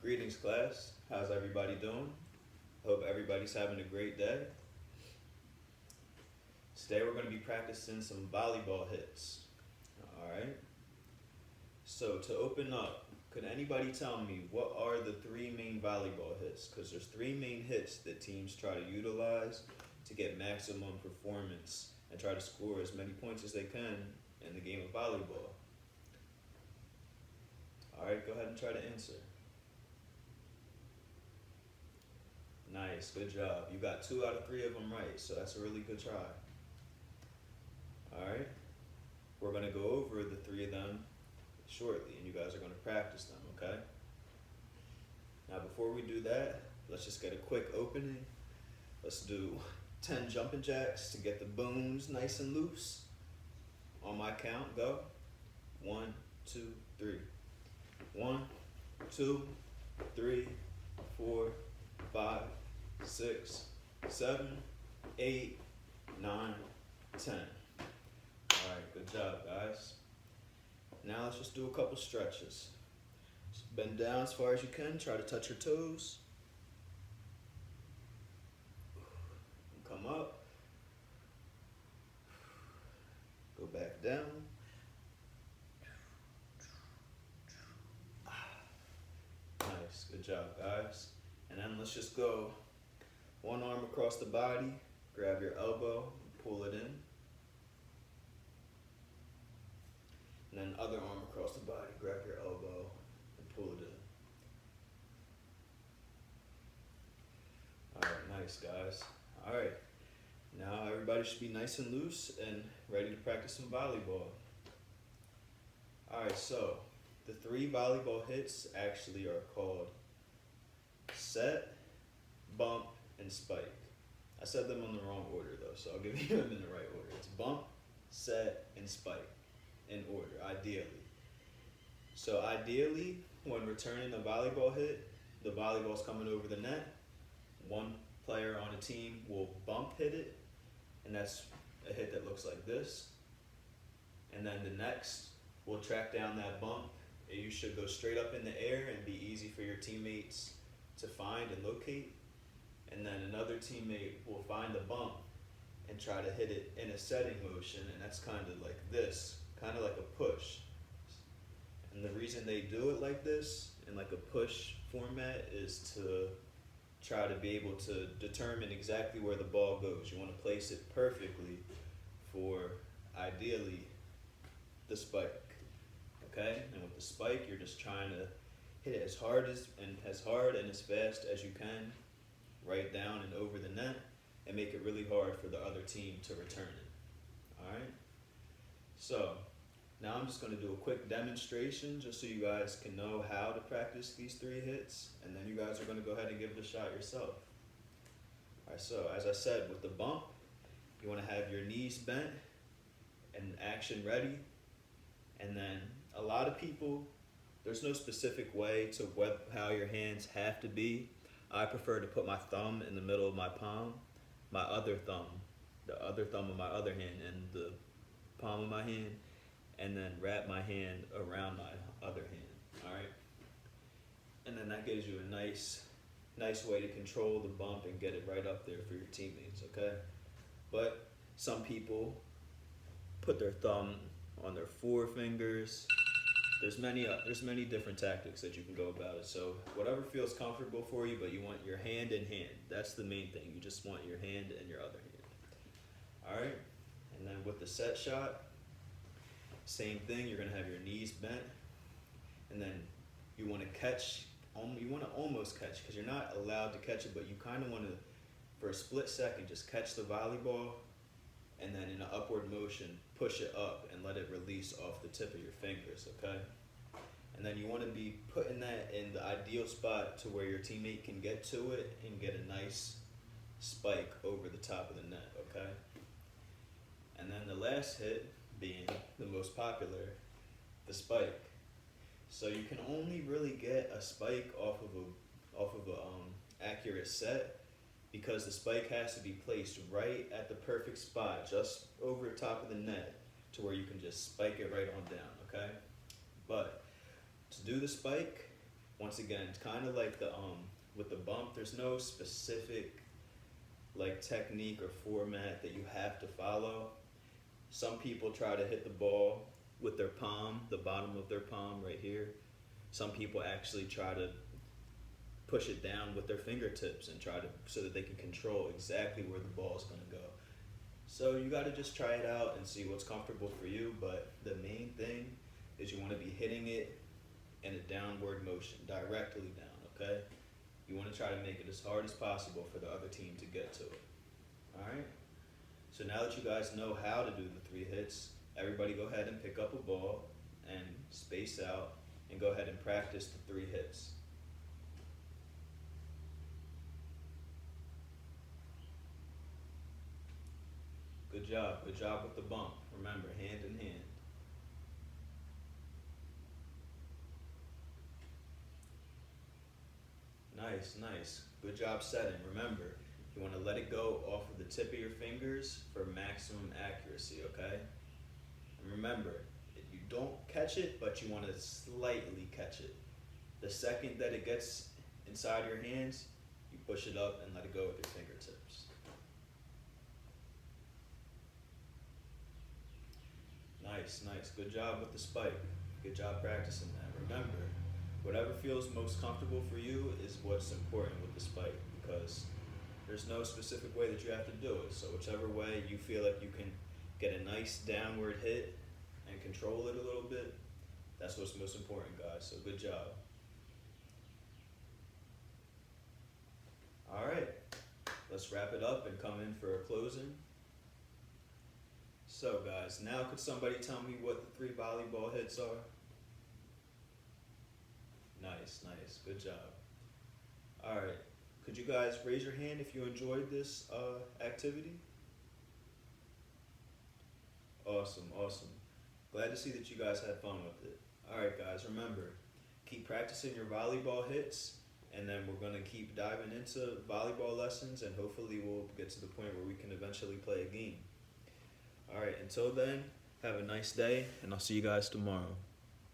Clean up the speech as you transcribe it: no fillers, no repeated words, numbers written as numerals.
Greetings, class. How's everybody doing? Hope everybody's having a great day. Today we're going to be practicing some volleyball hits. Alright? So, to open up, could anybody tell me what are the three main volleyball hits? Because there's three main hits that teams try to utilize to get maximum performance and try to score as many points as they can in the game of volleyball. Alright, go ahead and try to answer. Nice, good job. You got 2 out of 3 of them right, so that's a really good try. Alright, we're going to go over the 3 of them shortly, and you guys are going to practice them, okay? Now, before we do that, let's just get a quick opening. Let's do 10 jumping jacks to get the bones nice and loose. On my count, go. 1, 2, 3. 1, 2, 3, 4, 5, 6, 7, 8, 9, 10. Alright, good job, guys. Now let's just do a couple stretches. Just bend down as far as you can, try to touch your toes. Come up. Go back down. Nice, good job, guys. And then let's just go one arm across the body, grab your elbow, pull it in. And then other arm across the body, grab your elbow and pull it in. Alright, nice, guys. Alright, now everybody should be nice and loose and ready to practice some volleyball. Alright, so the 3 volleyball hits actually are called set, bump, and spike. I said them in the wrong order though, so I'll give you them in the right order. It's bump, set, and spike in order, ideally. So ideally, when returning a volleyball hit, the volleyball's coming over the net. One player on a team will bump hit it, and that's a hit that looks like this. And then the next will track down that bump. You should go straight up in the air and be easy for your teammates to find and locate. And then another teammate will find the bump and try to hit it in a setting motion, and that's kind of like this, kind of like a push. And the reason they do it like this, in like a push format, is to try to be able to determine exactly where the ball goes. You want to place it perfectly for, ideally, the spike. Okay? And with the spike, you're just trying to hit it as hard and as fast as you can, right down and over the net, and make it really hard for the other team to return it. Alright? So, now I'm just going to do a quick demonstration just so you guys can know how to practice these 3 hits, and then you guys are going to go ahead and give it a shot yourself. Alright, so as I said, with the bump, you want to have your knees bent and action ready, and then a lot of people, there's no specific way to how your hands have to be. I prefer to put my thumb in the middle of my palm, my other thumb, the other thumb of my other hand in the palm of my hand, and then wrap my hand around my other hand, alright? And then that gives you a nice way to control the bump and get it right up there for your teammates, okay? But some people put their thumb on their forefingers. There's many different tactics that you can go about it. So whatever feels comfortable for you, but you want your hand in hand. That's the main thing. You just want your hand in your other hand. All right. And then with the set shot, same thing. You're gonna have your knees bent, and then you want to catch. You want to almost catch, because you're not allowed to catch it, but you kind of want to, for a split second, just catch the volleyball, and then in an upward motion, push it up and let it release off the tip of your fingers, okay? And then you want to be putting that in the ideal spot to where your teammate can get to it and get a nice spike over the top of the net, okay? And then the last hit being the most popular, the spike. So you can only really get a spike off of a accurate set, because the spike has to be placed right at the perfect spot, just over the top of the net, to where you can just spike it right on down, okay? But to do the spike, once again, it's kind of like the with the bump. There's no specific like technique or format that you have to follow. Some people try to hit the ball with their palm, the bottom of their palm right here. Some people actually try to push it down with their fingertips and try to so that they can control exactly where the ball is going to go. So you got to just try it out and see what's comfortable for you, but the main thing is you want to be hitting it in a downward motion, directly down, okay? You want to try to make it as hard as possible for the other team to get to it. All right? So now that you guys know how to do the 3 hits, everybody go ahead and pick up a ball and space out and go ahead and practice the 3 hits. Good job. Good job with the bump. Remember, hand in hand. Nice, nice. Good job setting. Remember, you want to let it go off of the tip of your fingers for maximum accuracy, okay? And remember, you don't catch it, but you want to slightly catch it. The second that it gets inside your hands, you push it up and let it go with your fingertips. Nice, nice. Good job with the spike. Good job practicing that. Remember, whatever feels most comfortable for you is what's important with the spike, because there's no specific way that you have to do it. So whichever way you feel like you can get a nice downward hit and control it a little bit, that's what's most important, guys. So good job. All right, let's wrap it up and come in for a closing. So guys, now could somebody tell me what the 3 volleyball hits are? Nice, nice, good job. All right, could you guys raise your hand if you enjoyed this activity? Awesome, awesome. Glad to see that you guys had fun with it. All right, guys, remember, keep practicing your volleyball hits, and then we're going to keep diving into volleyball lessons, and hopefully we'll get to the point where we can eventually play a game. All right, until then, have a nice day, and I'll see you guys tomorrow.